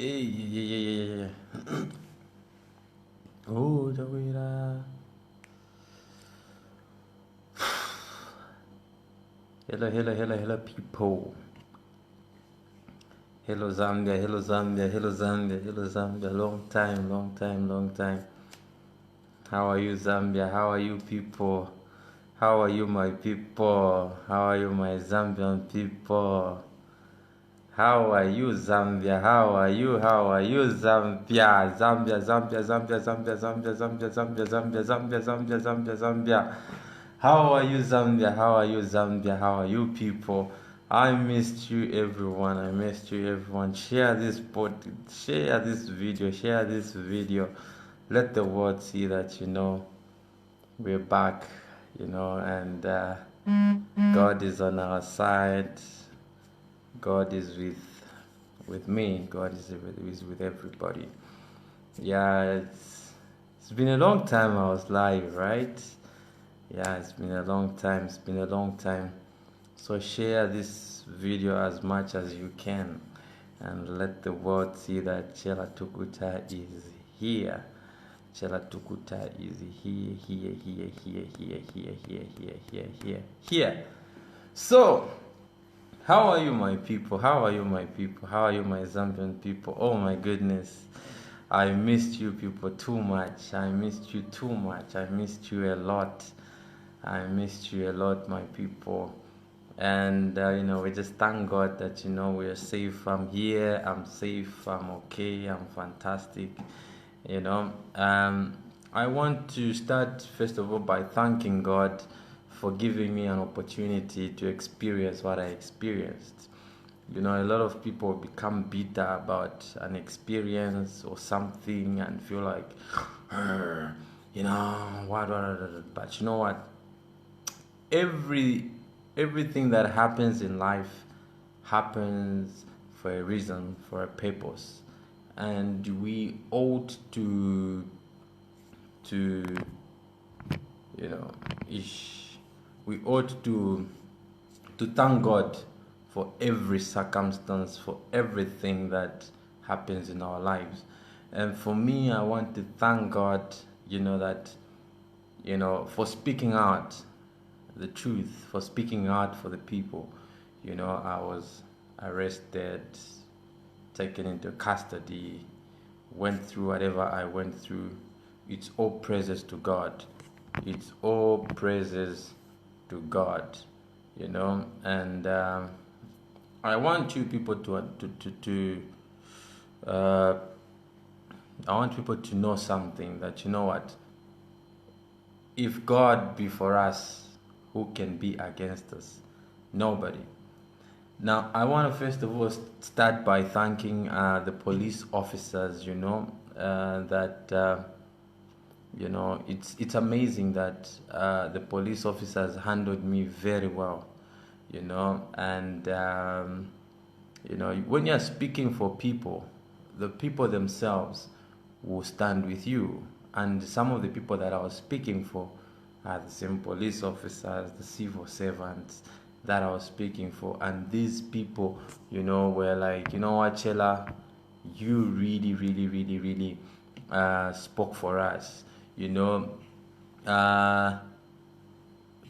Yeah. Oh, Jawira. Hello, people. Hello, Zambia. Long time. How are you, Zambia? How are you, people? How are you, my people? How are you, my Zambian people? How are you, Zambia? How are you, Zambia? Zambia. How are you, Zambia? How are you, people? I missed you, everyone. Share this video. Let the world see that we're back, and God is on our side. God is with me. God is with everybody. Yeah, it's been a long time I was live, right? Yeah, it's been a long time. So share this video as much as you can and let the world see that CHELLAH TUKUTA is here. CHELLAH TUKUTA is here. So, how are you, my people? How are you, my Zambian people? Oh my goodness. I missed you people too much. I missed you a lot. My people. And we just thank God that we're safe. I'm here, I'm safe, I'm okay, I'm fantastic. I want to start first of all by thanking God for giving me an opportunity to experience what I experienced. A lot of people become bitter about an experience or something and feel like, but you know what? Everything that happens in life happens for a reason, for a purpose, and we ought to we ought to thank God for every circumstance, for everything that happens in our lives. And for me, I want to thank God, for speaking out the truth, for speaking out for the people. I was arrested, taken into custody, went through whatever I went through. It's all praises to God. It's all praises to God, and I want you people I want people to know something, that what? If God be for us, who can be against us? Nobody. Now, I want to first of all start by thanking the police officers, it's amazing that the police officers handled me very well, and when you're speaking for people, the people themselves will stand with you. And some of the people that I was speaking for are the same police officers, the civil servants that I was speaking for. And these people, were like, what, CHELLAH, you really spoke for us.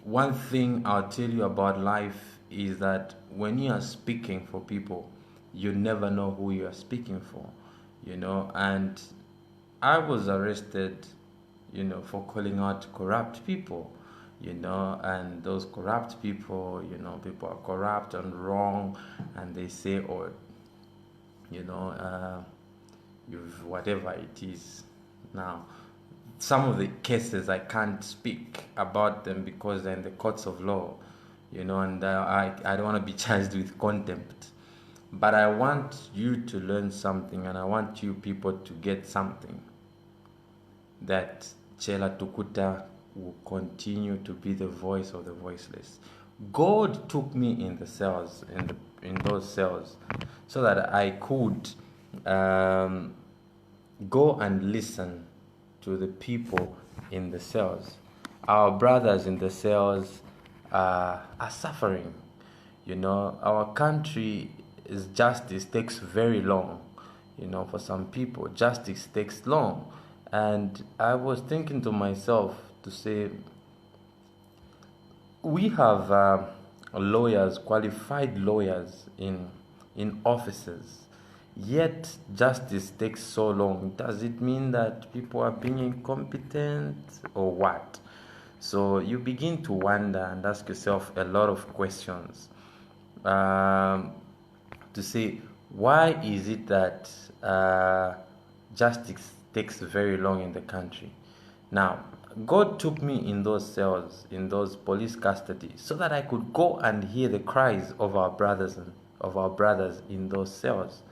One thing I'll tell you about life is that when you are speaking for people, you never know who you are speaking for, and I was arrested, for calling out corrupt people, and those corrupt people, people are corrupt and wrong, and they say, you've whatever it is. Now, some of the cases I can't speak about them because they're in the courts of law, and I don't want to be charged with contempt. But I want you to learn something, and I want you people to get something, that CHELLAH TUKUTA will continue to be the voice of the voiceless. God took me in the cells, in those cells, so that I could go and listen to the people in the cells. Our brothers in the cells are suffering. Our country's justice takes very long. For some people, justice takes long. And I was thinking to myself to say, we have lawyers, qualified lawyers in offices, yet justice takes so long. Does it mean that people are being incompetent or what? So you begin to wonder and ask yourself a lot of questions, to say, why is it that justice takes very long in the country? Now, God took me in those cells, in those police custody, so that I could go and hear the cries of our brothers in those cells.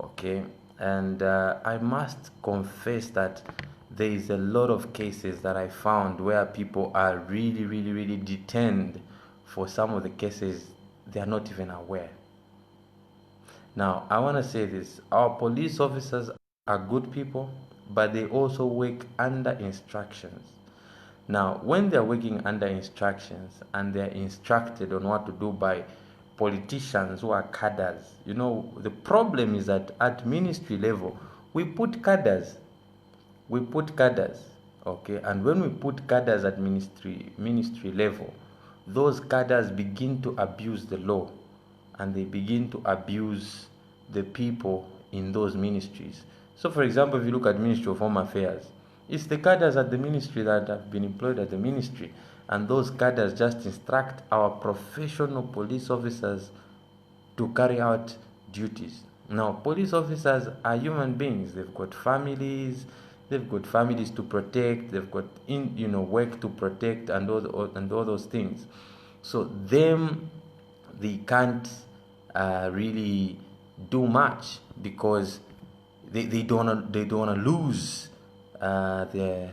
Okay, and I must confess that there is a lot of cases that I found where people are really, really, really detained. For some of the cases, they are not even aware. Now, I want to say this: our police officers are good people, but they also work under instructions. Now, when they're working under instructions and they're instructed on what to do by politicians who are cadres, the problem is that at ministry level, we put cadres. Okay? And when we put cadres at ministry level, those cadres begin to abuse the law, and they begin to abuse the people in those ministries. So, for example, if you look at Ministry of Home Affairs, it's the cadres at the ministry that have been employed at the ministry, and those cadres just instruct our professional police officers to carry out duties. Now, police officers are human beings. They've got families. They've got families to protect. They've got work to protect, and all those things. So they can't really do much, because they don't want to lose their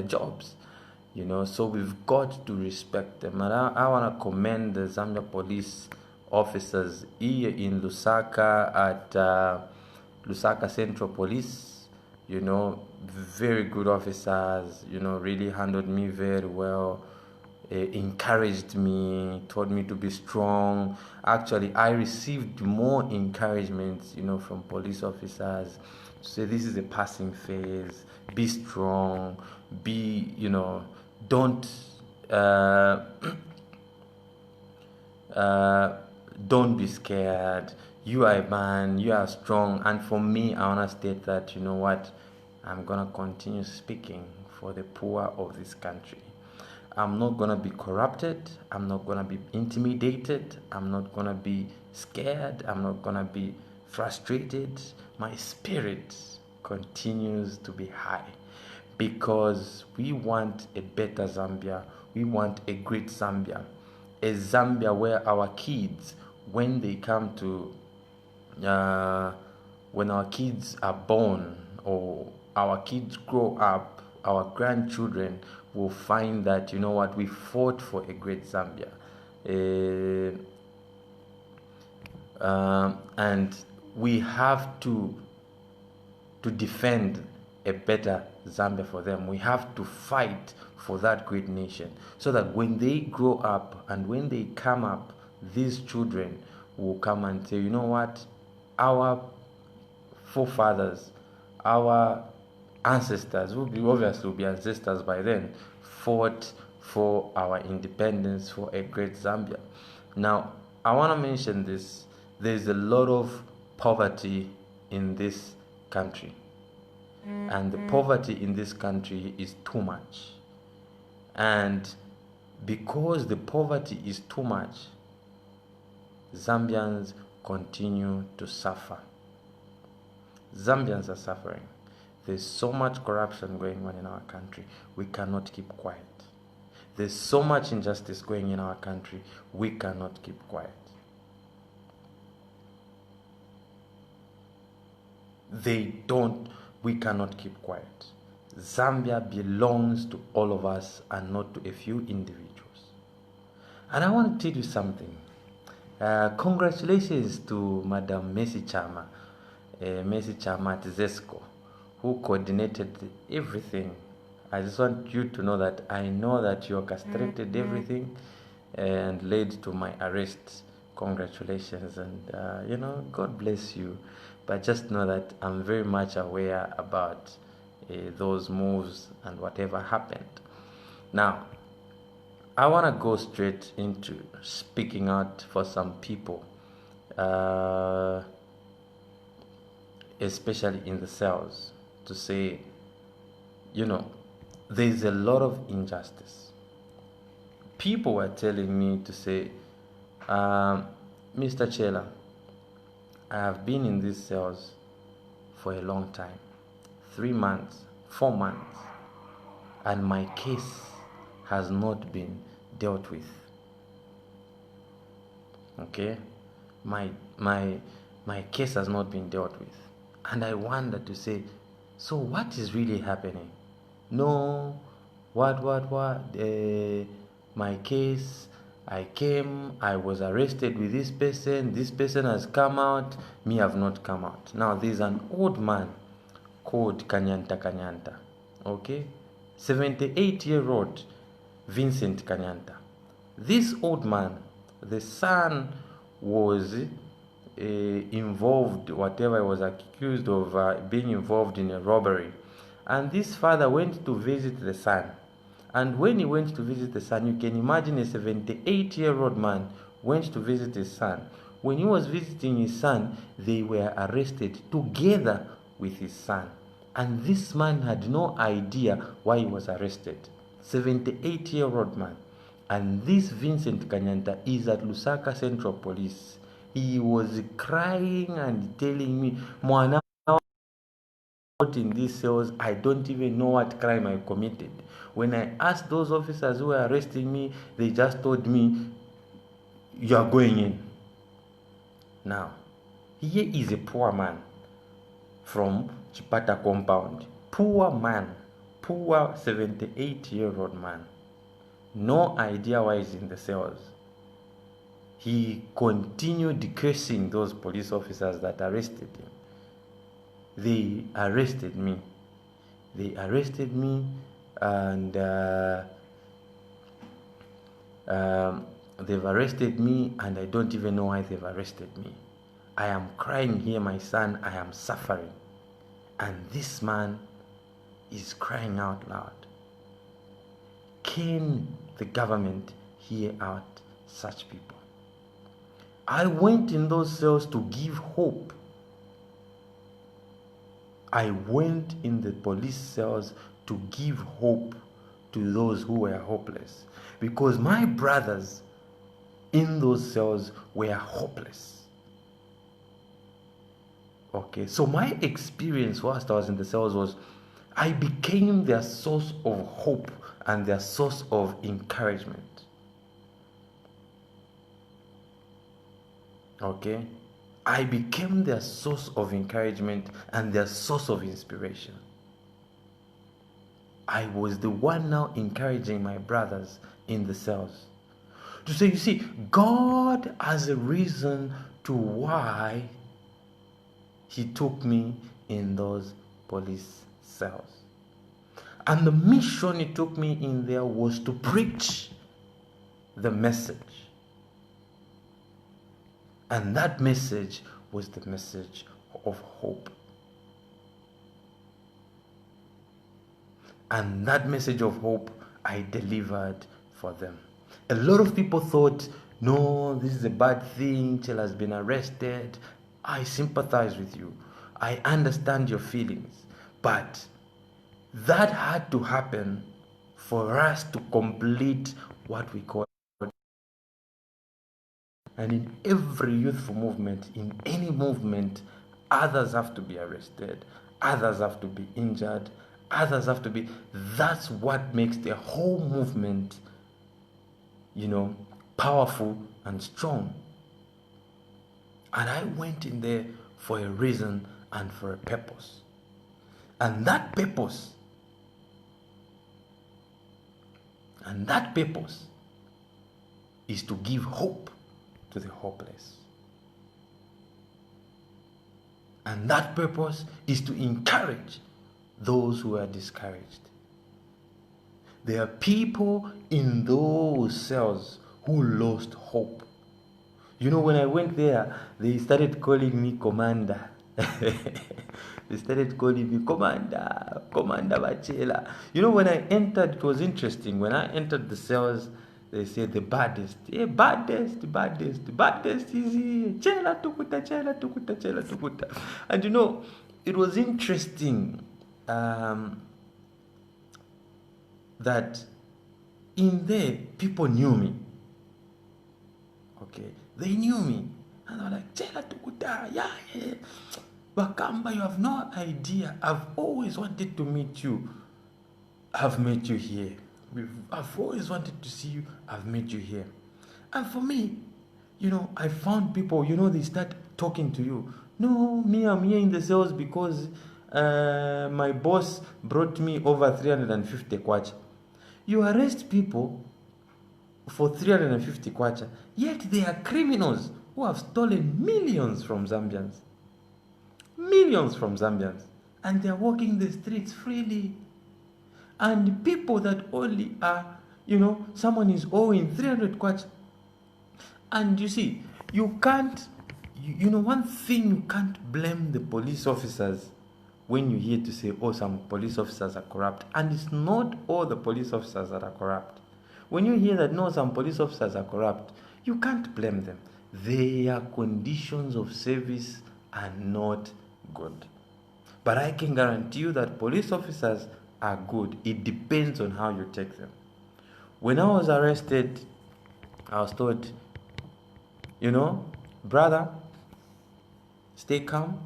jobs. So we've got to respect them. And I want to commend the Zambia police officers here in Lusaka at Lusaka Central Police. Very good officers. Really handled me very well. Encouraged me, told me to be strong. Actually, I received more encouragement, from police officers. Say, this is a passing phase. Be strong. Don't don't be scared. You are a man. You are strong. And for me, I want to state that, I'm gonna continue speaking for the poor of this country. I'm not going to be corrupted. I'm not going to be intimidated. I'm not going to be scared. I'm not going to be frustrated. My spirit continues to be high, because we want a better Zambia. We want a great Zambia. A Zambia where our kids, when they come to, when our kids are born, or our kids grow up, our grandchildren will find that, we fought for a great Zambia. And we have to defend a better Zambia for them. We have to fight for that great nation, so that when they grow up and when they come up, these children will come and say, our forefathers, our ancestors, will be ancestors by then, fought for our independence, for a great Zambia. Now, I want to mention this. There's a lot of poverty in this country, and the poverty in this country is too much. And because the poverty is too much, Zambians continue to suffer. Zambians are suffering. There's so much corruption going on in our country. We cannot keep quiet. There's so much injustice going in our country. We cannot keep quiet. We cannot keep quiet. Zambia belongs to all of us and not to a few individuals. And I want to tell you something. Congratulations to Madam Mercy Chama at ZESCO, who coordinated everything. I just want you to know that I know that you orchestrated everything and led to my arrest congratulations, and God bless you. But just know that I'm very much aware about those moves and whatever happened. Now, I want to go straight into speaking out for some people, especially in the cells, to say, there's a lot of injustice. People were telling me to say, Mr. Chellah, I have been in these cells for a long time, 3 months, 4 months, and my case has not been dealt with. Okay, my case has not been dealt with, and I wonder to say, so what is really happening? No, what? My case, I came, I was arrested with this person has come out, me have not come out. Now there's an old man called Kanyanta, okay, 78-year-old Vincent Kanyanta. This old man, the son was involved, whatever he was accused of, being involved in a robbery. And this father went to visit the son. And when he went to visit the son, you can imagine a 78-year-old man went to visit his son. When he was visiting his son, they were arrested together with his son. And this man had no idea why he was arrested. 78-year-old man. And this Vincent Kanyanta is at Lusaka Central Police. He was crying and telling me, Mwana, in these cells, I don't even know what crime I committed. When I asked those officers who were arresting me, they just told me, you are going in. Now, here is a poor man from Chipata compound. Poor man, poor 78-year-old man. No idea why he's in the cells. He continued cursing those police officers that arrested him. They arrested me. And they've arrested me, and I don't even know why they've arrested me. I am crying here, my son, I am suffering. And this man is crying out loud. Can the government hear out such people? I went in those cells to give hope. I went in the police cells to give hope to those who were hopeless, because my brothers in those cells were hopeless. Okay, so my experience whilst I was in the cells was I became their source of hope and their source of encouragement. Okay, I became their source of encouragement and their source of inspiration. I was the one now encouraging my brothers in the cells to say, you see, God has a reason to why He took me in those police cells. And the mission He took me in there was to preach the message. And that message was the message of hope. And that message of hope I delivered for them. A lot of people thought, no, this is a bad thing, Chellah has been arrested. I sympathize with you. I understand your feelings. But that had to happen for us to complete what we call. And in every youthful movement, in any movement, others have to be arrested, others have to be injured, others have to be. That's what makes the whole movement, powerful and strong. And I went in there for a reason and for a purpose. And that purpose is to give hope to the hopeless. And that purpose is to encourage those who are discouraged. There are people in those cells who lost hope. You know, when I went there, they started calling me Commander. They started calling me Commander, Commander Bachela. You know, when I entered, it was interesting. When I entered the cells, they said the baddest. Yeah, baddest is here. CHELLAH TUKUTA, CHELLAH TUKUTA, CHELLAH TUKUTA. And you know, it was interesting that in there, people knew me. Okay, they knew me. And they were like, CHELLAH TUKUTA, yeah. Bakamba, you have no idea. I've always wanted to meet you. I've met you here. I've always wanted to see you. I've met you here. And for me, you know, I found people, you know, they start talking to you. No, me, I'm here in the cells because my boss brought me over 350 kwacha. You arrest people for 350 kwacha, yet they are criminals who have stolen millions from Zambians. Millions from Zambians. And they are walking the streets freely. And people that only are, you know, someone is owing 300 kwacha. And you see, you can't, you know, one thing you can't blame the police officers when you hear to say, oh, some police officers are corrupt. And it's not all the police officers that are corrupt. When you hear that, no, some police officers are corrupt, you can't blame them. Their conditions of service are not good. But I can guarantee you that police officers are good. It depends on how you take them. When I was arrested, I was told, you know, brother, stay calm.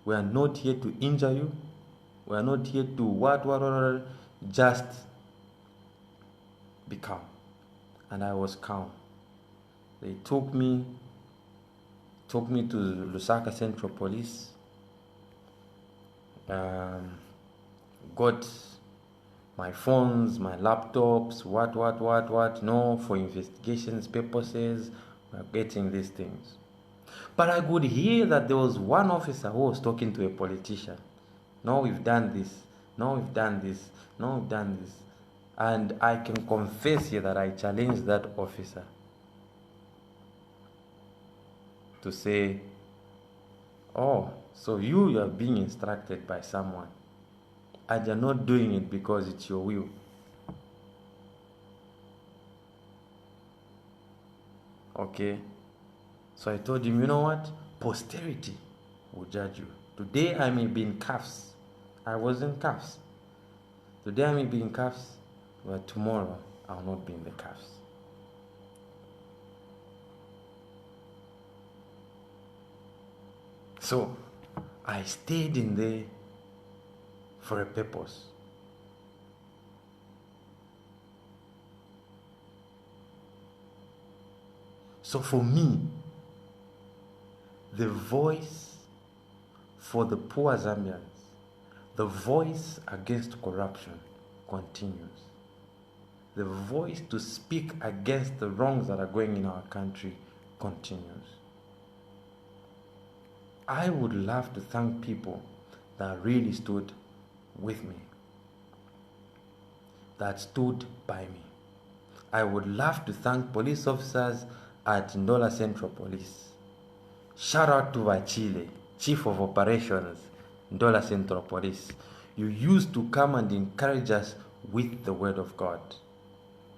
We are not here to injure you. We are not here to what. Just be calm. And I was calm. They took me to Lusaka Central Police. Got my phones, my laptops, what, no, for investigations purposes, we're getting these things. But I could hear that there was one officer who was talking to a politician. No, we've done this. No, we've done this. No, we've done this. And I can confess here that I challenged that officer to say, oh, so you are being instructed by someone and you're not doing it because it's your will. Okay? So I told him, you know what? Posterity will judge you. Today I may be in cuffs. I was in cuffs. Today I may be in cuffs, but tomorrow I'll not be in the cuffs. So I stayed in there for a purpose. So for me, the voice for the poor Zambians, the voice against corruption continues. The voice to speak against the wrongs that are going in our country continues. I would love to thank people that really stood with me, that stood by me. I would love to thank police officers at Ndola Central Police. Shout out to Vachile, Chief of Operations, Ndola Central Police. You used to come and encourage us with the word of God.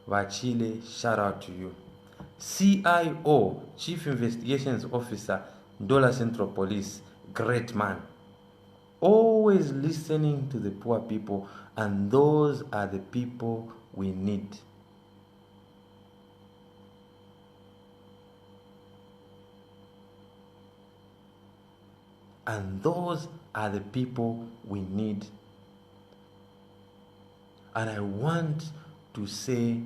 Vachile, shout out to you. CIO, Chief Investigations Officer, Ndola Central Police, great man. Always listening to the poor people, and those are the people we need. And those are the people we need. And I want to say,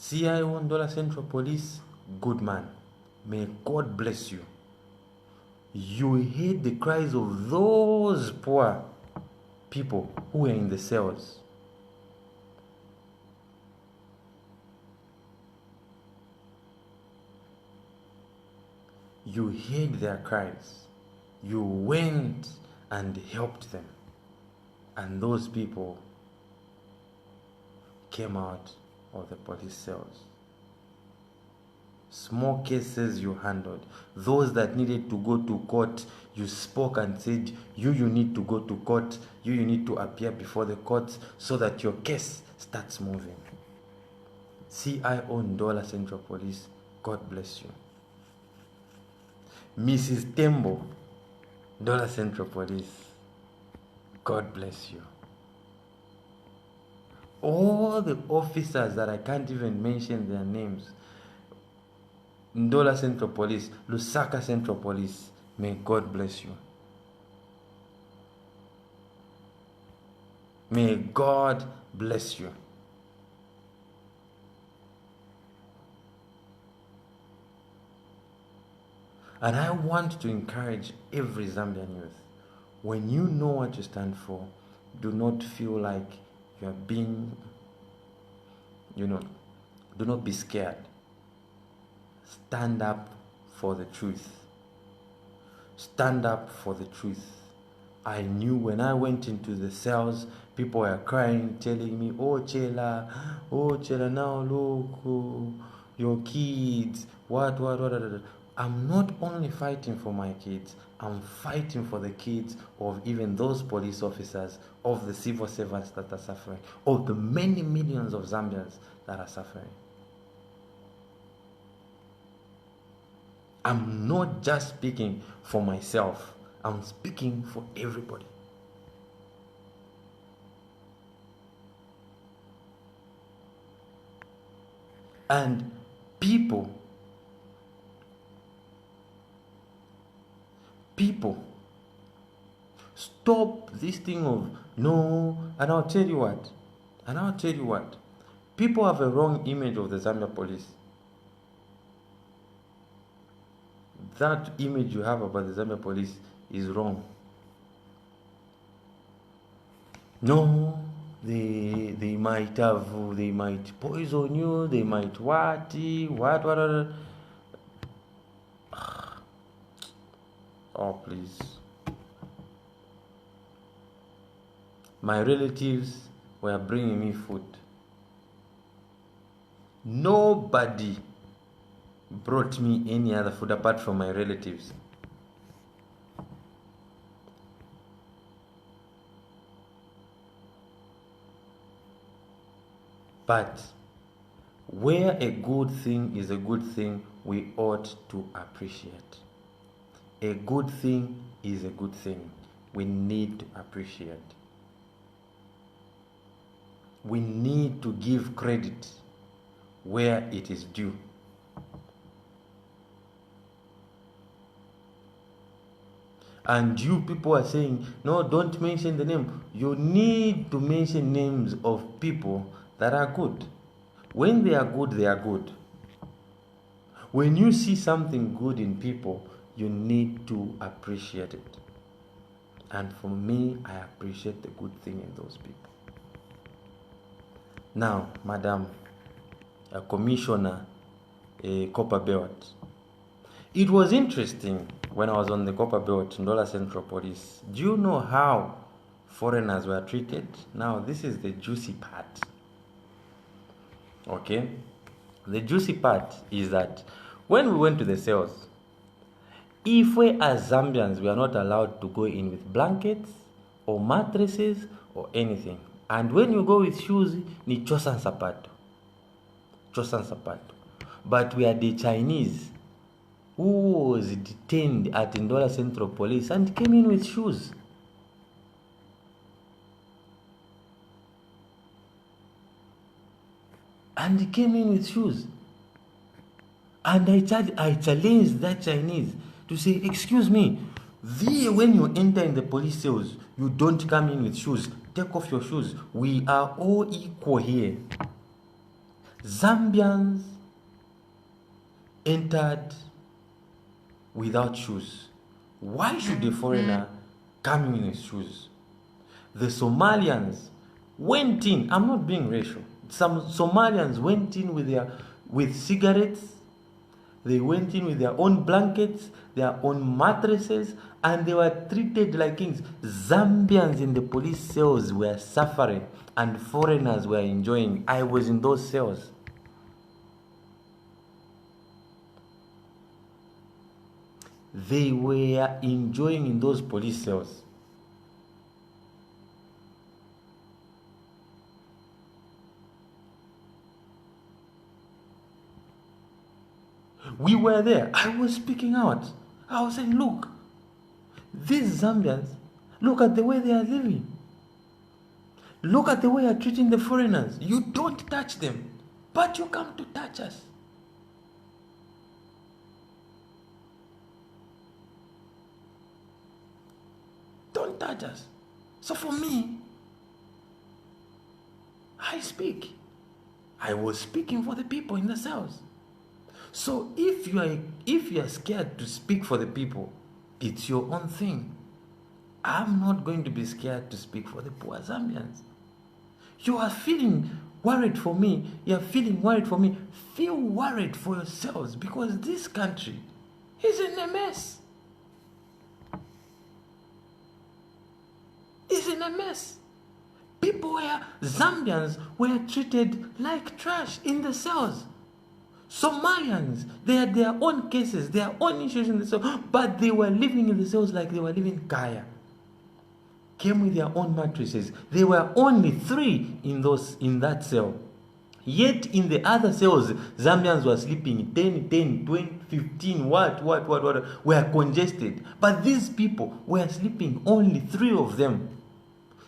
CIO Ndola Central Police, good man. May God bless you. You heard the cries of those poor people who were in the cells. You heard their cries. You went and helped them. And those people came out of the police cells. Small cases you handled. Those that needed to go to court, you spoke and said, you need to go to court, you need to appear before the court so that your case starts moving. CIO Ndola Central Police, God bless you. Mrs. Tembo, Ndola Central Police, God bless you. All the officers that I can't even mention their names, Ndola Central Police, Lusaka Central Police, may God bless you. May God bless you. And I want to encourage every Zambian youth, when you know what you stand for, do not feel like you are being, do not be scared. Stand up for the truth. Stand up for the truth. I knew when I went into the cells, people were crying, telling me, oh Chellah, now look, oh, your kids, what. I'm not only fighting for my kids, I'm fighting for the kids of even those police officers, of the civil servants that are suffering, of the many millions of Zambians that are suffering. I'm not just speaking for myself, I'm speaking for everybody. And people, stop this thing of no, and I'll tell you what, people have a wrong image of the Zambia police. That image you have about the Zambia police is wrong. No, they might poison you, they might what. Oh, please. My relatives were bringing me food. Nobody brought me any other food apart from my relatives. But where a good thing is a good thing, we ought to appreciate. A good thing is a good thing. We need to appreciate. We need to give credit where it is due. And you people are saying, no, don't mention the name. You need to mention names of people that are good. When they are good, they are good. When you see something good in people, you need to appreciate it. And for me, I appreciate the good thing in those people. Now, Madam Commissioner Copper Belt, it was interesting when I was on the Copper Belt, Ndola Central Police. Do you know how foreigners were treated? Now, this is the juicy part. Okay? The juicy part is that when we went to the cells, if we as Zambians, we are not allowed to go in with blankets or mattresses or anything. And when you go with shoes, ni chosan sapato. But we are the Chinese who was detained at Ndola Central Police and came in with shoes. And he came in with shoes. And I challenged that Chinese to say, excuse me, when you enter in the police cells, you don't come in with shoes. Take off your shoes. We are all equal here. Zambians entered without shoes. Why should a foreigner come in with shoes? The Somalians went in. I'm not being racial. Some Somalians went in with cigarettes. They went in with their own blankets, their own mattresses, and they were treated like kings. Zambians in the police cells were suffering, and foreigners were enjoying. I was in those cells. they were enjoying in those police cells. We were there. I was speaking out. I was saying, look, these Zambians, look at the way they are living. Look at the way you're treating the foreigners. You don't touch them, but you come to touch us. Don't touch us. So for me, I speak. I was speaking for the people in the cells. So if you are scared to speak for the people, it's your own thing. I'm not going to be scared to speak for the poor Zambians. You are feeling worried for me. You are feeling worried for me. Feel worried for yourselves, because this country is in a mess. It's in a mess. Zambians were treated like trash in the cells. Somalians, they had their own cases, their own issues in the cells, but they were living in the cells like they were living Kaya. Came with their own mattresses. There were only 3 in that cell. Yet in the other cells, Zambians were sleeping 10, 20, 15, what, were congested. But these people were sleeping, only 3 of them,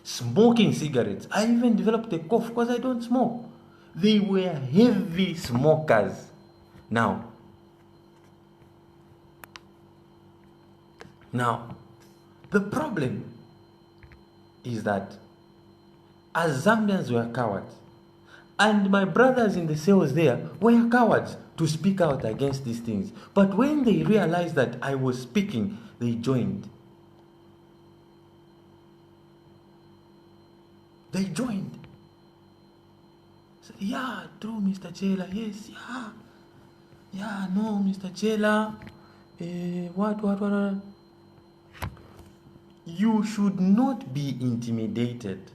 smoking cigarettes. I even developed a cough because I don't smoke. They were heavy smokers. Now, the problem is that as Zambians were cowards, and my brothers in the cells there were cowards to speak out against these things. But when they realized that I was speaking, they joined. They joined. Said, yeah, true, Mr. Chellah. Yes, yeah. Yeah, no, Mr. Chellah. What? You should not be intimidated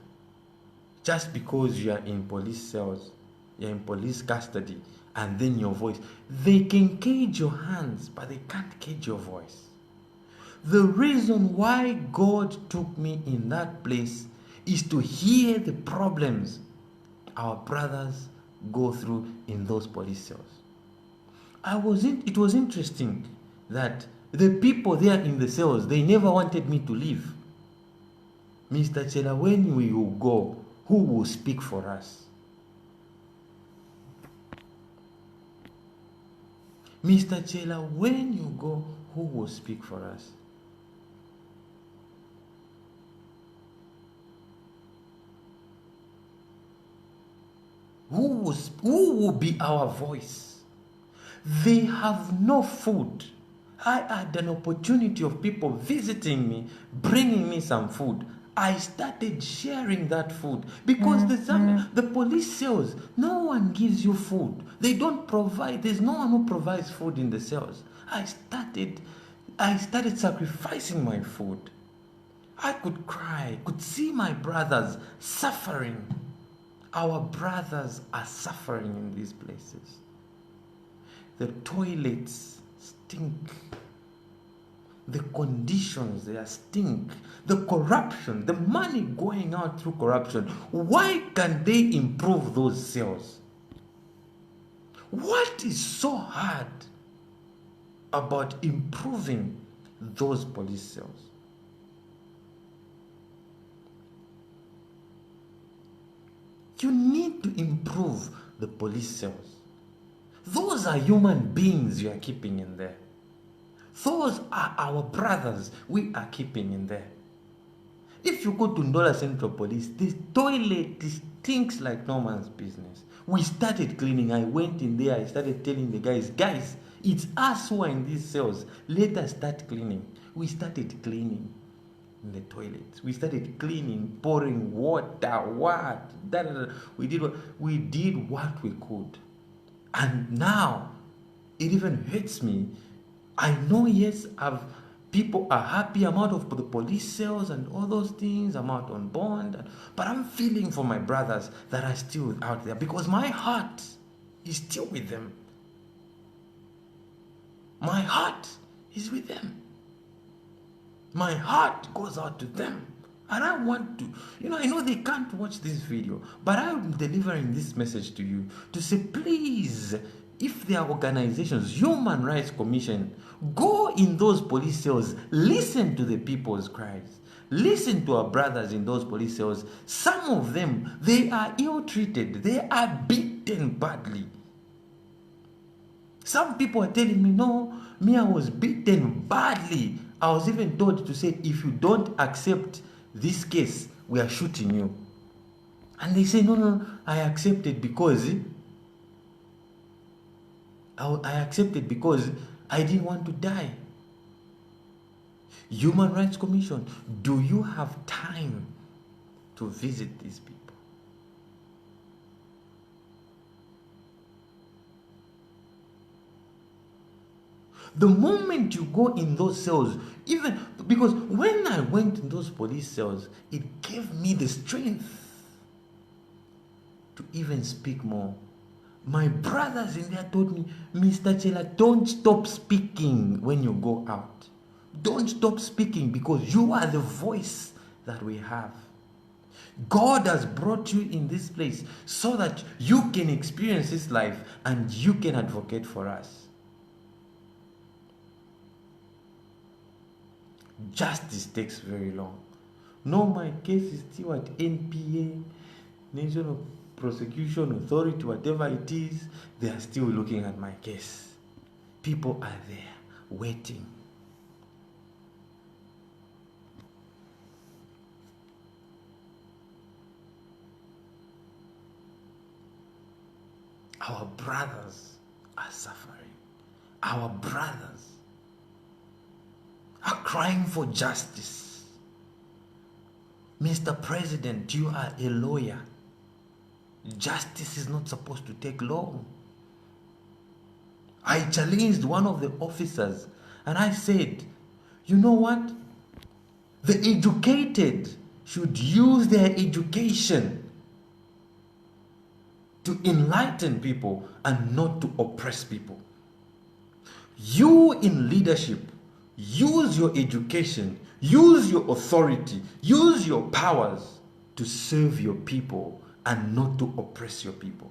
just because you are in police cells, you're in police custody, and then your voice. They can cage your hands, but they can't cage your voice. The reason why God took me in that place is to hear the problems our brothers go through in those police cells. It was interesting that the people there in the cells, they never wanted me to leave. Mr. Chellah, when we will go, who will speak for us? Mr. Chellah, when you go, who will speak for us? Who will be our voice? They have no food. I had an opportunity of people visiting me, bringing me some food. I started sharing that food because the police cells, no one gives you food. They don't provide. There's no one who provides food in the cells. I started sacrificing my food. I could cry, could see my brothers suffering. Our brothers are suffering in these places. The toilets stink. The conditions, they stink. The corruption, the money going out through corruption. Why can't they improve those cells? What is so hard about improving those police cells? You need to improve the police cells. Those are human beings you are keeping in there. Those are our brothers we are keeping in there. If you go to Ndola Central Police, this toilet stinks like no man's business. We started cleaning. I went in there. I started telling the guys, it's us who are in these cells. Let us start cleaning. We started cleaning in the toilets. We started cleaning, pouring water, We did what we could. And now, it even hurts me. I know, yes, people are happy. I'm out of the police cells and all those things. I'm out on bond. But I'm feeling for my brothers that are still out there because my heart is still with them. My heart is with them. My heart goes out to them. And I want to, I know they can't watch this video, but I'm delivering this message to you to say, please, if there are organizations, Human Rights Commission, go in those police cells, listen to the people's cries. Listen to our brothers in those police cells. Some of them, they are ill-treated. They are beaten badly. Some people are telling me, no, me, I was beaten badly. I was even told to say, if you don't accept this case, we are shooting you. And they say, no, I accepted because I didn't want to die. Human Rights Commission, do you have time to visit these people? The moment you go in those cells, even because when I went in those police cells, it gave me the strength to even speak more. My brothers in there told me, Mr. CHELLAH, don't stop speaking when you go out. Don't stop speaking because you are the voice that we have. God has brought you in this place so that you can experience His life and you can advocate for us. Justice takes very long. No, my case is still at NPA, National Prosecution Authority, whatever it is, they are still looking at my case. People are there waiting. Our brothers are suffering. Our brothers are crying for justice. Mr. President, you are a lawyer. Justice is not supposed to take long. I challenged one of the officers and I said, you know what? The educated should use their education to enlighten people and not to oppress people. You in leadership, use your education, use your authority, use your powers to serve your people and not to oppress your people.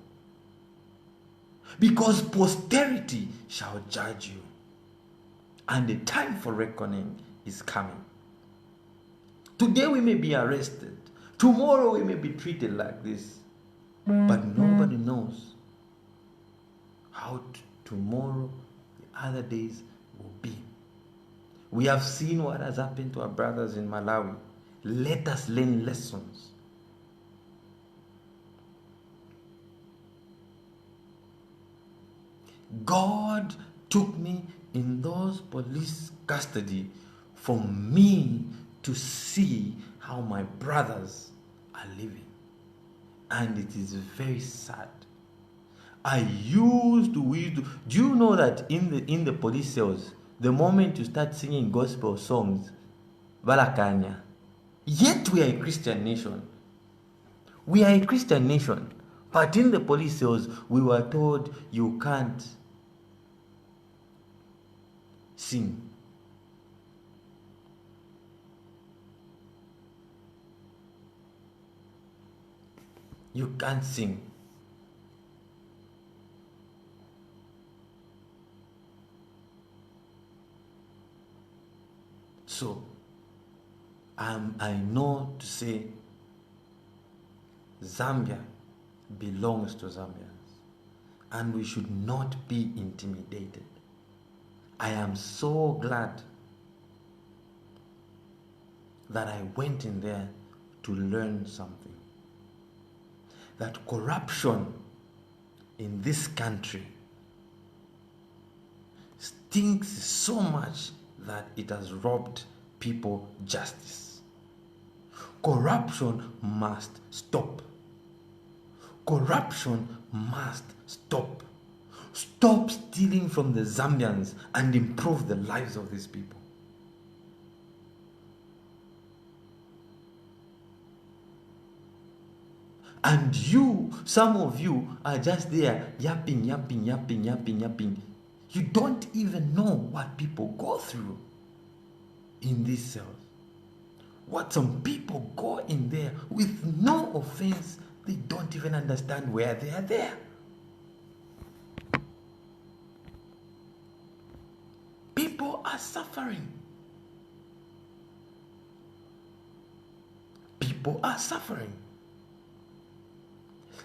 Because posterity shall judge you. And the time for reckoning is coming. Today we may be arrested. Tomorrow we may be treated like this. But nobody knows how tomorrow, the other days will be. We have seen what has happened to our brothers in Malawi. Let us learn lessons. God took me in those police custody for me to see how my brothers are living. And it is very sad. Do you know that in the police cells, the moment you start singing gospel songs, Balakanya, yet we are a Christian nation. We are a Christian nation. But in the police cells, we were told you can't sing. You can't sing. So, I know to say Zambia belongs to Zambians and we should not be intimidated. I am so glad that I went in there to learn something. That corruption in this country stinks so much that it has robbed people justice. Corruption must stop. Corruption must stop. Stop stealing from the Zambians and improve the lives of these people. And some of you are just there yapping. You don't even know what people go through in these cells. What some people go in there with no offense, they don't even understand where they are there. People are suffering. People are suffering.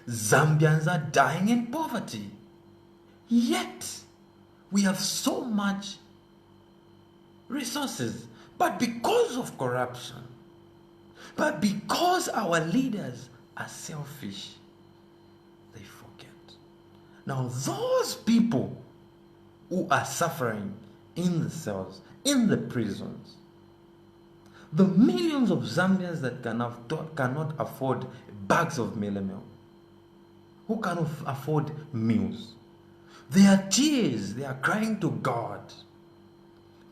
Zambians are dying in poverty. Yet, we have so much resources. But because of corruption, but because our leaders are selfish, they forget. Now, those people who are suffering in the cells, in the prisons, the millions of Zambians that cannot afford bags of meal, who cannot afford meals, their tears, they are crying to God.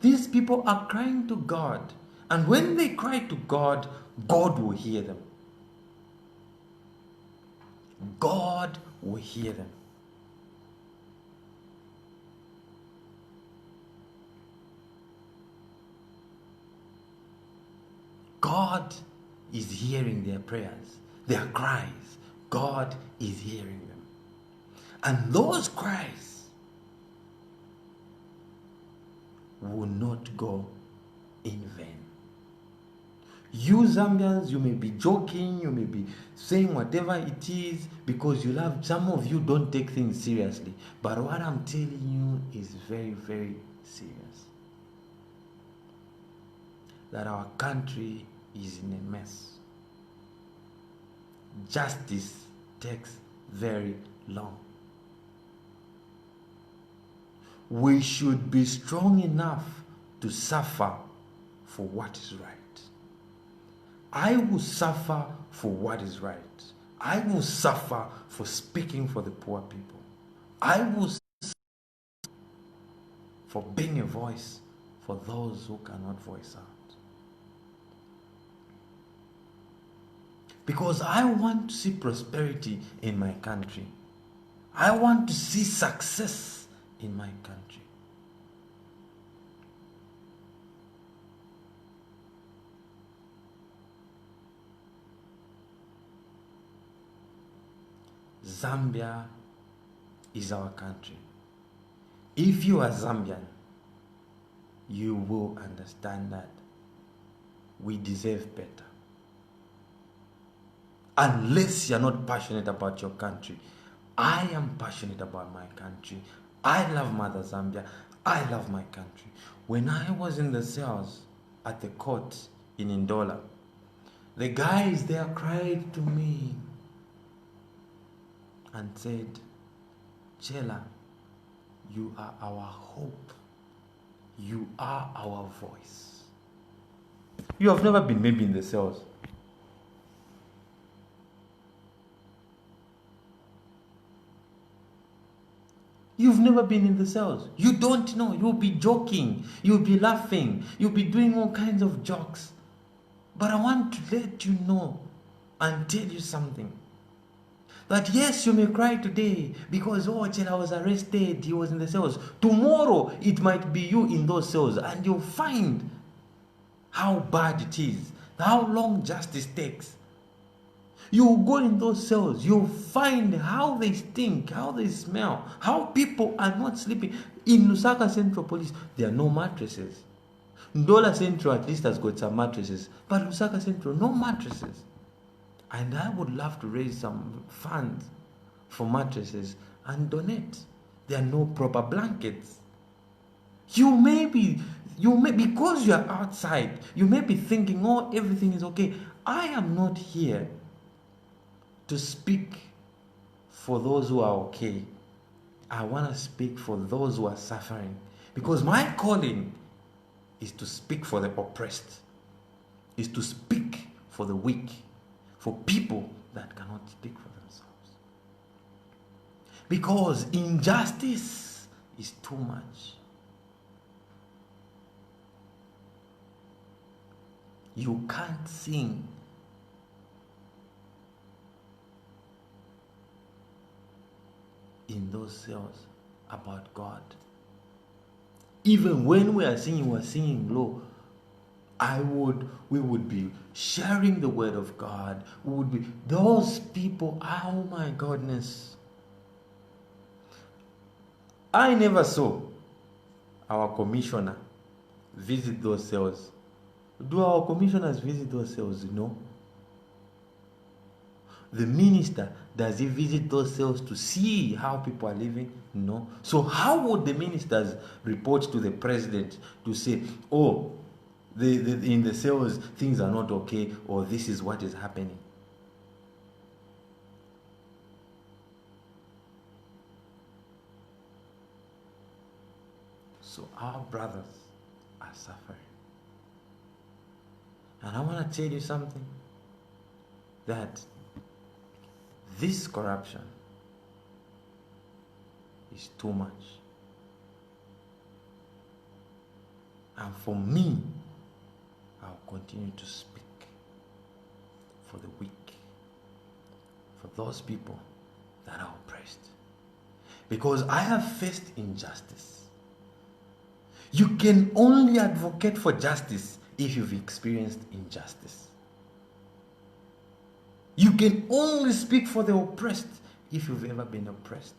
These people are crying to God. And when they cry to God, God will hear them. God will hear them. God is hearing their prayers, their cries. God is hearing them. And those cries will not go in vain. You Zambians, you may be joking, you may be saying whatever it is because you love. Some of you don't take things seriously. But what I'm telling you is very, very serious. That our country is in a mess. Justice takes very long. We should be strong enough to suffer for what is right. I will suffer for what is right. I will suffer for speaking for the poor people. I will suffer for being a voice for those who cannot voice out. Because I want to see prosperity in my country. I want to see success in my country. Zambia is our country. If you are Zambian, you will understand that we deserve better. Unless you're not passionate about your country. I am passionate about my country. I love Mother Zambia. I love my country. When I was in the cells at the court in Ndola, the guys there cried to me and said, Chellah, you are our hope. You are our voice. You have never been maybe in the cells. You've never been in the cells. You don't know. You'll be joking. You'll be laughing. You'll be doing all kinds of jokes. But I want to let you know and tell you something. That yes, you may cry today because, oh, Chellah was arrested. He was in the cells. Tomorrow, it might be you in those cells. And you'll find how bad it is. How long justice takes. You go in those cells, you'll find how they stink, how they smell, how people are not sleeping. In Lusaka Central Police, there are no mattresses. Ndola Central at least has got some mattresses, but Lusaka Central, no mattresses. And I would love to raise some funds for mattresses and donate. There are no proper blankets. Because you are outside, you may be thinking, oh, everything is okay. I am not here to speak for those who are okay. I want to speak for those who are suffering. Because my calling is to speak for the oppressed, is to speak for the weak, for people that cannot speak for themselves. Because injustice is too much. You can't sing in those cells about God. Even when we're singing low. We would be sharing the word of God. We would be, those people, oh my goodness. I never saw our commissioner visit those cells. Do our commissioners visit those cells? No. The minister, does he visit those cells to see how people are living? No. So how would the ministers report to the president to say, oh, in the cells things are not okay, or this is what is happening? So our brothers are suffering. And I want to tell you something, that this corruption is too much. And for me, I'll continue to speak for the weak, for those people that are oppressed. Because I have faced injustice. You can only advocate for justice if you've experienced injustice. You can only speak for the oppressed if you've ever been oppressed.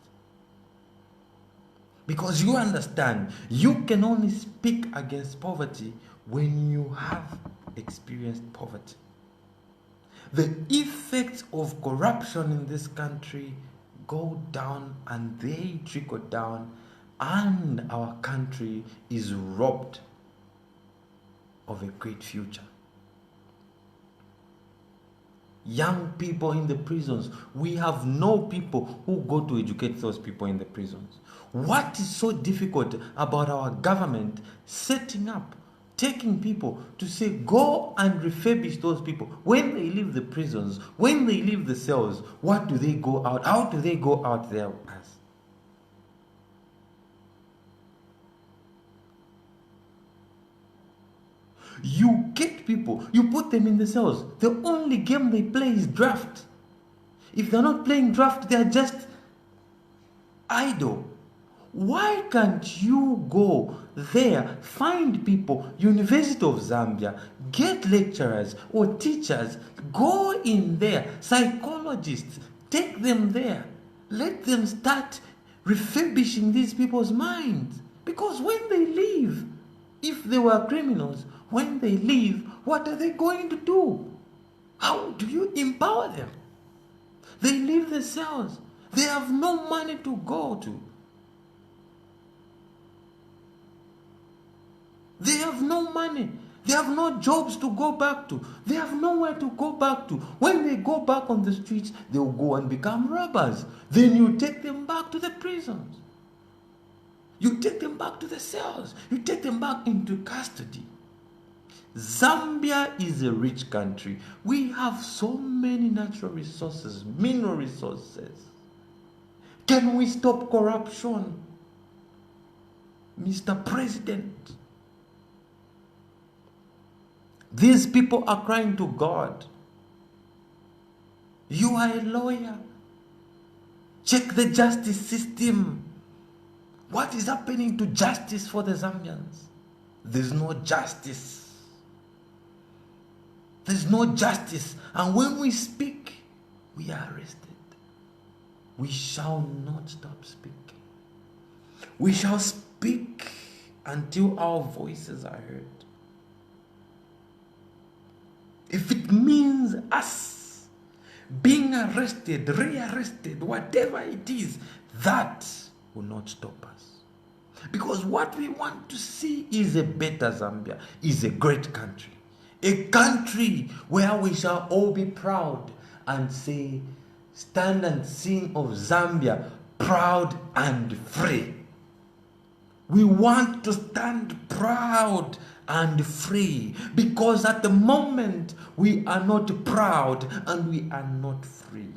Because you understand, you can only speak against poverty when you have experienced poverty. The effects of corruption in this country go down and they trickle down, and our country is robbed of a great future. Young people in the prisons, we have no people who go to educate those people in the prisons. What is so difficult about our government setting up, taking people to say, go and refurbish those people? When they leave the prisons, when they leave the cells, what do they go out? How do they go out there as? You get people, you put them in the cells. The only game they play is draft. If they're not playing draft, they're just idle. Why can't you go there, find people, University of Zambia, get lecturers or teachers, go in there, psychologists, take them there. Let them start refurbishing these people's minds. Because when they leave, if they were criminals, when they leave, what are they going to do? How do you empower them? They leave the cells. They have no money to go to. They have no money. They have no jobs to go back to. They have nowhere to go back to. When they go back on the streets, they will go and become robbers. Then you take them back to the prisons. You take them back to the cells. You take them back into custody. Zambia is a rich country. We have so many natural resources, mineral resources. Can we stop corruption? Mr. President, these people are crying to God. You are a lawyer. Check the justice system. What is happening to justice for the Zambians? There's no justice. There's no justice. And when we speak, we are arrested. We shall not stop speaking. We shall speak until our voices are heard. If it means us being arrested, rearrested, whatever it is, that will not stop us. Because what we want to see is a better Zambia, is a great country. A country where we shall all be proud and say, stand and sing of Zambia, proud and free. We want to stand proud and free, because at the moment we are not proud and we are not free.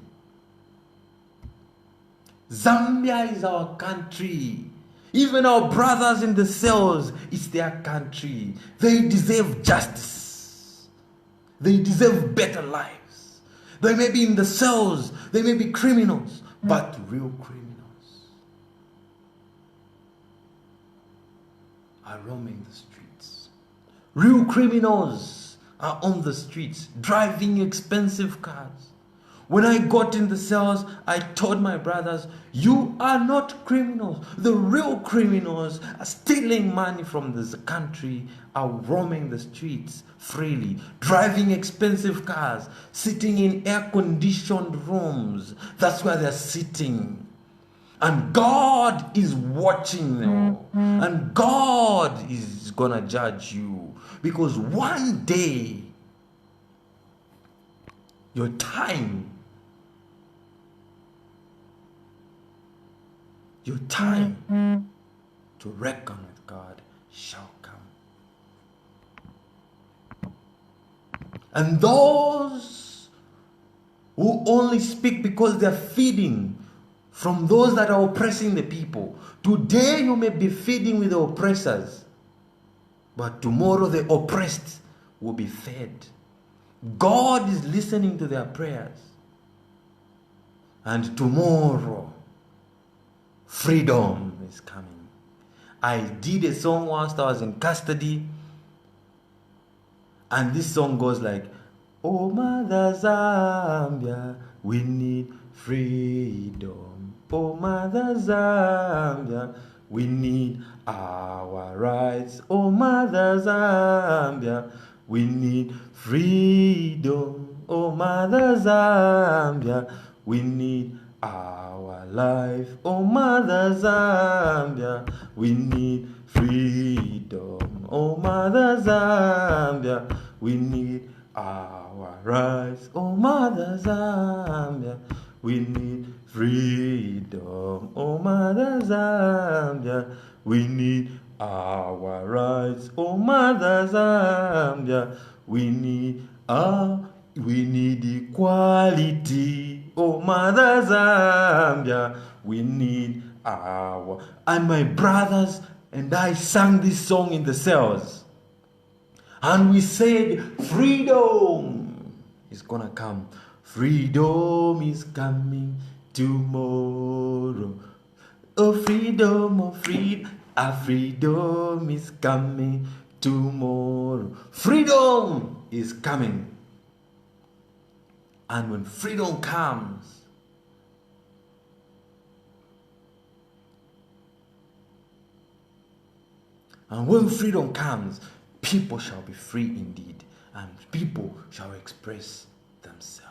Zambia is our country. Even our brothers in the cells, it's their country. They deserve justice. They deserve better lives. They may be in the cells, they may be criminals, but real criminals. are roaming the streets. Real criminals are on the streets, driving expensive cars. When I got in the cells, I told my brothers, you are not criminals. The real criminals are stealing money from this country, are roaming the streets freely, driving expensive cars, sitting in air-conditioned rooms. That's where they're sitting. And God is watching them. And God is gonna judge you. Because one day, your time to reckon with God shall come. And those who only speak because they're feeding from those that are oppressing the people. Today you may be feeding with the oppressors, but tomorrow the oppressed will be fed. God is listening to their prayers. And tomorrow, freedom is coming. I did a song whilst I was in custody, and this song goes like, oh Mother Zambia, we need freedom. Oh Mother Zambia, we need our rights. Oh Mother Zambia, we need freedom. Oh Mother Zambia, we need our life. Oh Mother Zambia, we need freedom. Oh Mother Zambia, we need our rights. Oh Mother Zambia, we need freedom. Oh Mother Zambia, we need our rights. Oh Mother Zambia, we need equality. Oh Mother Zambia, we need our. And my brothers and I sang this song in the cells. And we said, freedom is gonna come. Freedom is coming tomorrow. Oh freedom, oh freedom, freedom is coming tomorrow. Freedom is coming. And when freedom comes, people shall be free indeed, and people shall express themselves.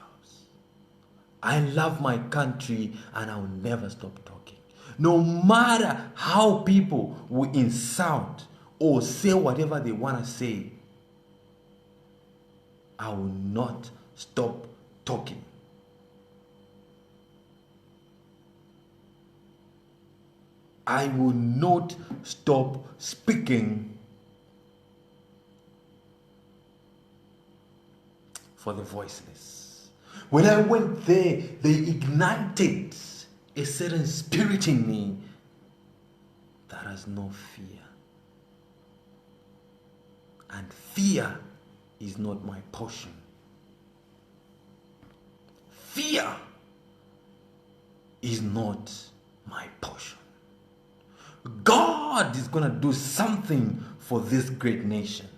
I love my country, and I'll never stop talking. No matter how people will insult or say whatever they want to say, I will not stop talking. I will not stop speaking for the voiceless. When I went there, they ignited a certain spirit in me that has no fear. And fear is not my portion. Fear is not my portion. God is going to do something for this great nation,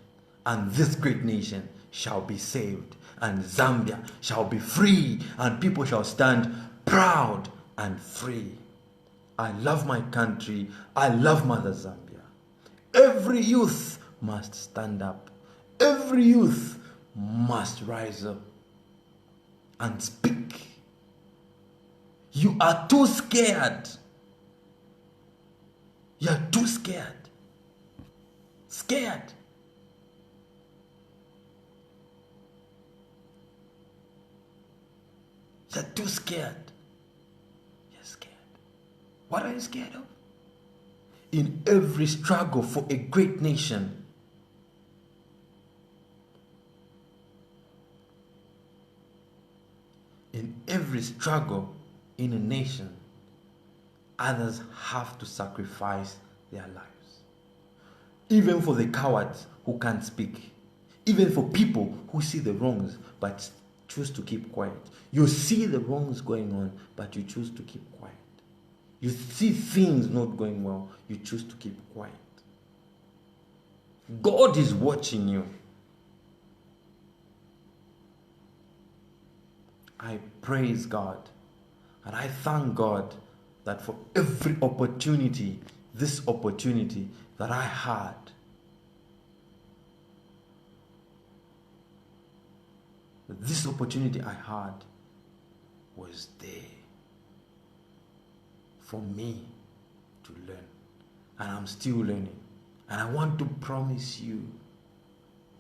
and this great nation shall be saved, and Zambia shall be free, and people shall stand proud and free. I love my country. I love Mother Zambia. Every youth must stand up. Every youth must rise up and speak. You are too scared. You are too scared. Scared. You're too scared. You're scared. What are you scared of? In every struggle for a great nation, in every struggle in a nation, others have to sacrifice their lives. Even for the cowards who can't speak. Even for people who see the wrongs but choose to keep quiet. You see the wrongs going on, but you choose to keep quiet. You see things not going well, you choose to keep quiet. God is watching you. I praise God and I thank God that for every opportunity, this opportunity that I had, this opportunity I had was there for me to learn. And I'm still learning. And I want to promise you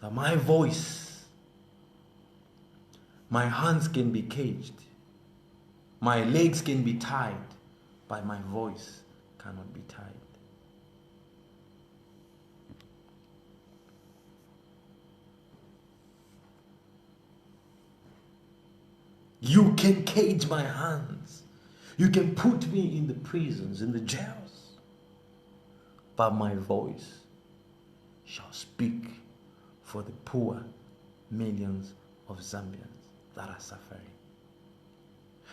that my voice, my hands can be caged, my legs can be tied, but my voice cannot be tied. You can cage my hands. You can put me in the prisons, in the jails. But my voice shall speak for the poor millions of Zambians that are suffering.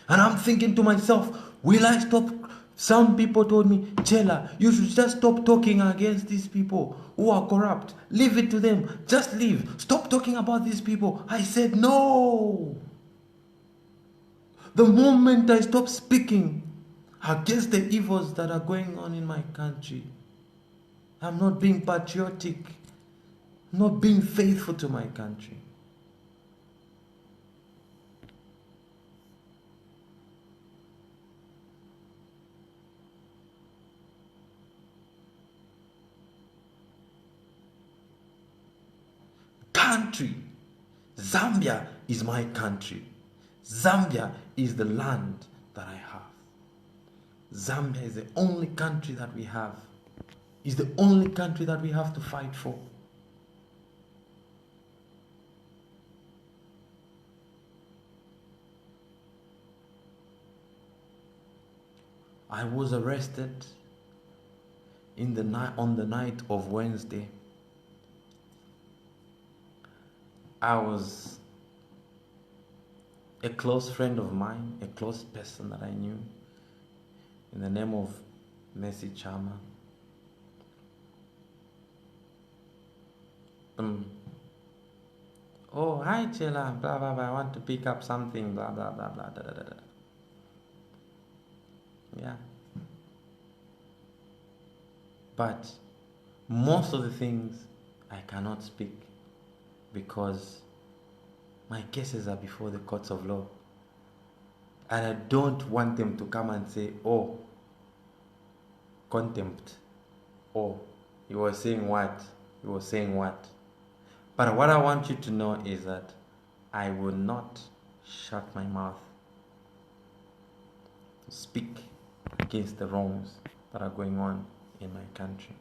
And I'm thinking to myself, will I stop? Some people told me, Chela, you should just stop talking against these people who are corrupt. Leave it to them. Just leave. Stop talking about these people. I said, no. The moment I stop speaking against the evils that are going on in my country, I'm not being patriotic, not being faithful to my country. Country. Zambia is my country. Zambia is the land that I have. Zambia is the only country that we have. Is the only country that we have to fight for. I was arrested in the night on the night of Wednesday. I was a close friend of mine, a close person that I knew, in the name of Messi Chama. Oh, hi Chela, blah blah blah, I want to pick up something, blah blah blah blah, da da da da. Yeah. But most of the things I cannot speak because my cases are before the courts of law. And I don't want them to come and say, oh, contempt. Oh, he was saying what? He was saying what? But what I want you to know is that I will not shut my mouth to speak against the wrongs that are going on in my country.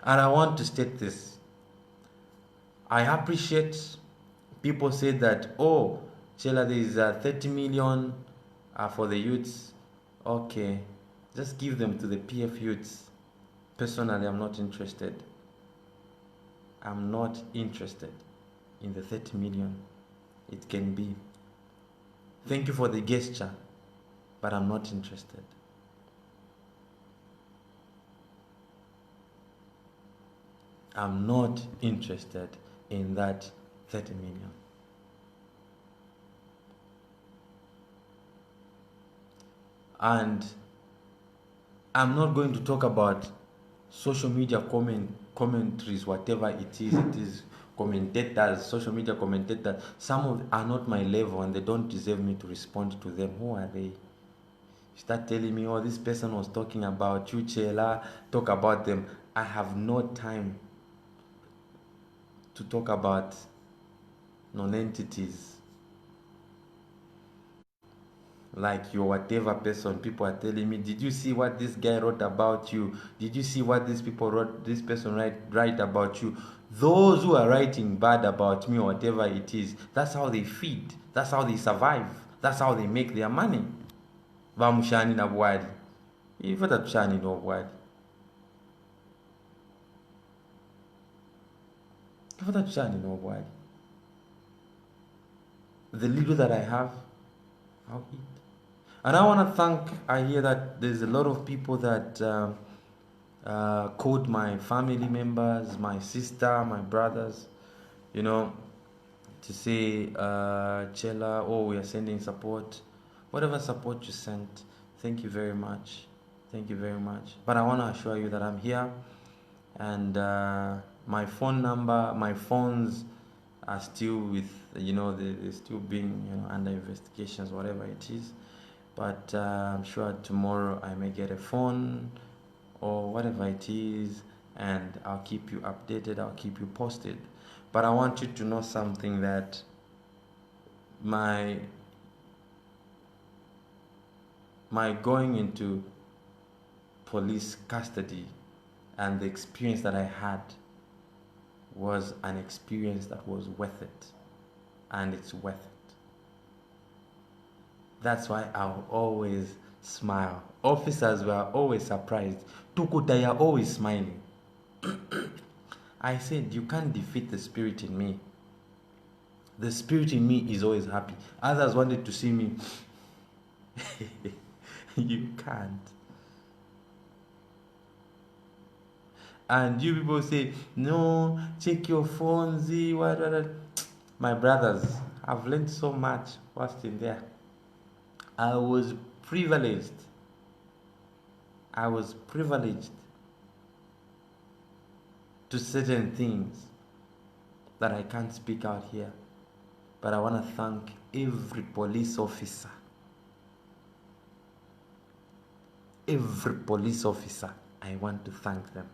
And I want to state this. I appreciate people say that, oh, Chela, there is 30 million for the youths. Okay, just give them to the PF youths. Personally, I'm not interested. I'm not interested in the 30 million. It can be. Thank you for the gesture, but I'm not interested. I'm not interested in that 30 million. And I'm not going to talk about social media commentaries, whatever it is commentators, social media commentators. Some of them are not my level and they don't deserve me to respond to them. Who are they? Start telling me, oh, this person was talking about you, Chela, talk about them. I have no time to talk about non-entities like your whatever person. People are telling me, did you see what this guy wrote about you? Did you see what this person write about you? Those who are writing bad about me or whatever it is, that's how they feed, that's how they survive, that's how they make their money. Vamushani na bwali ifata tushani no bwali ifata tushani no bwali. The little that I have, I'll eat. And I want to thank, I hear that there's a lot of people that called my family members, my sister, my brothers, you know, to say, Chellah, oh, we are sending support. Whatever support you sent, thank you very much. Thank you very much. But I want to assure you that I'm here, and my phone number, my phones are still with, they're still being, under investigations, whatever it is. But I'm sure tomorrow I may get a phone or whatever it is, and I'll keep you updated, I'll keep you posted. But I want you to know something, that my going into police custody and the experience that I had was an experience that was worth it, and it's worth it. That's why I'll always smile. Officers were always surprised. Tukuta, you're always smiling. I said, you can't defeat the spirit in me. The spirit in me is always happy. Others wanted to see me. You can't. And you people say, no, check your phones, what. My brothers, I've learned so much whilst in there. I was privileged. To certain things that I can't speak out here. But I want to thank every police officer. Every police officer, I want to thank them.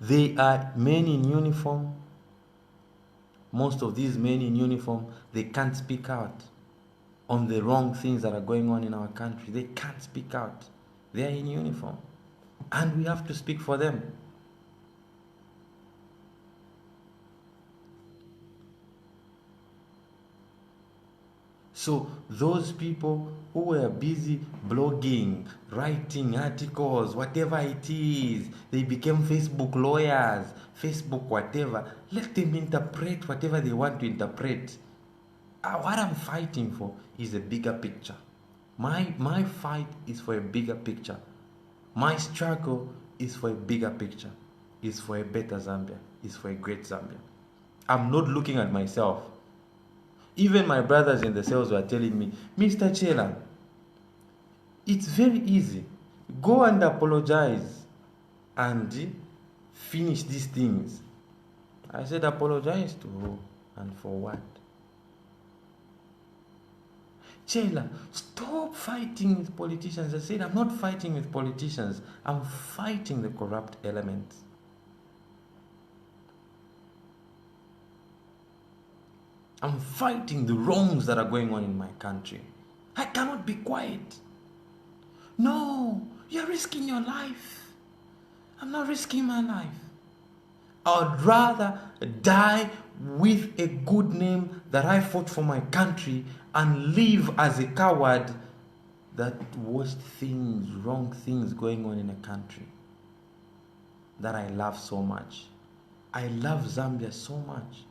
They are men in uniform. Most of these men in uniform, they can't speak out on the wrong things that are going on in our country. They can't speak out. They are in uniform. And we have to speak for them. So those people who were busy blogging, writing articles, whatever it is, they became Facebook lawyers, Facebook whatever. Let them interpret whatever they want to interpret. What I'm fighting for is a bigger picture. My fight is for a bigger picture. My struggle is for a bigger picture. Is for a better Zambia. Is for a great Zambia. I'm not looking at myself. Even my brothers in the cells were telling me, Mr. Chellah, it's very easy. Go and apologize and finish these things. I said, apologize to who and for what? Chellah, stop fighting with politicians. I said, I'm not fighting with politicians. I'm fighting the corrupt elements. I'm fighting the wrongs that are going on in my country. I cannot be quiet. No, you're risking your life. I'm not risking my life. I'd rather die with a good name that I fought for my country and live as a coward that watched things, wrong things going on in a country that I love so much. I love Zambia so much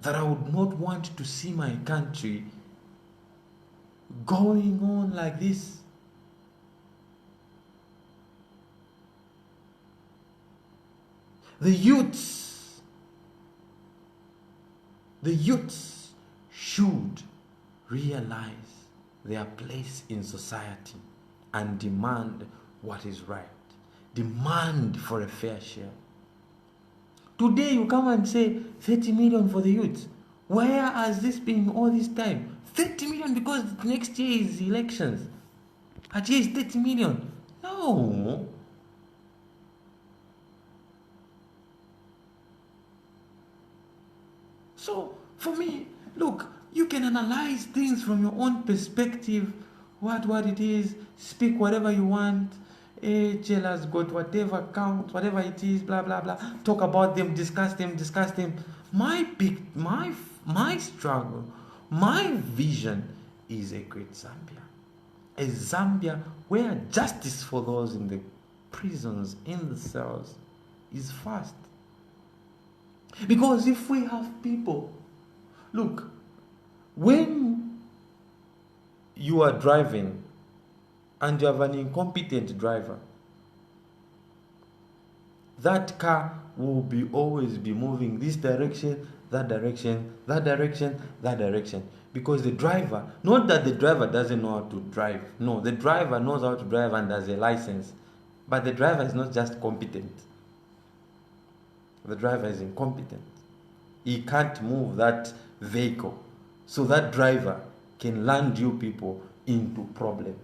that I would not want to see my country going on like this. The youths should realize their place in society and demand what is right. Demand for a fair share. Today you come and say 30 million for the youth. Where has this been all this time? 30 million because next year is elections. At least 30 million. No. So for me, look, you can analyze things from your own perspective, what it is, speak whatever you want. Chellah's got whatever count, whatever it is, blah blah blah. Talk about them, discuss them. My struggle, my vision is a great Zambia. A Zambia where justice for those in the prisons, in the cells, is fast. Because if we have people, look, when you are driving and you have an incompetent driver, that car will be always be moving this direction, that direction, that direction, that direction. Because the driver, not that the driver doesn't know how to drive. No, the driver knows how to drive and has a license. But the driver is not just competent. The driver is incompetent. He can't move that vehicle. So that driver can land you people into problems.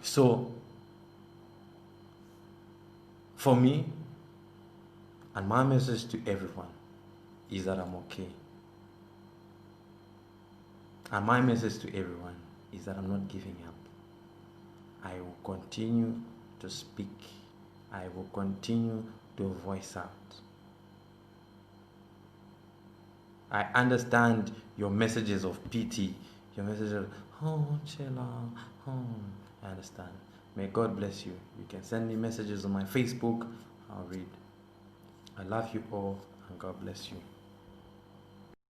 So, for me, and my message to everyone is that I'm okay. And my message to everyone is that I'm not giving up. I will continue to speak. I will continue to voice out. I understand your messages of pity, your messages of, oh, CHELLAH, oh, I understand. May God bless you. You can send me messages on my Facebook. I'll read. I love you all, and God bless you.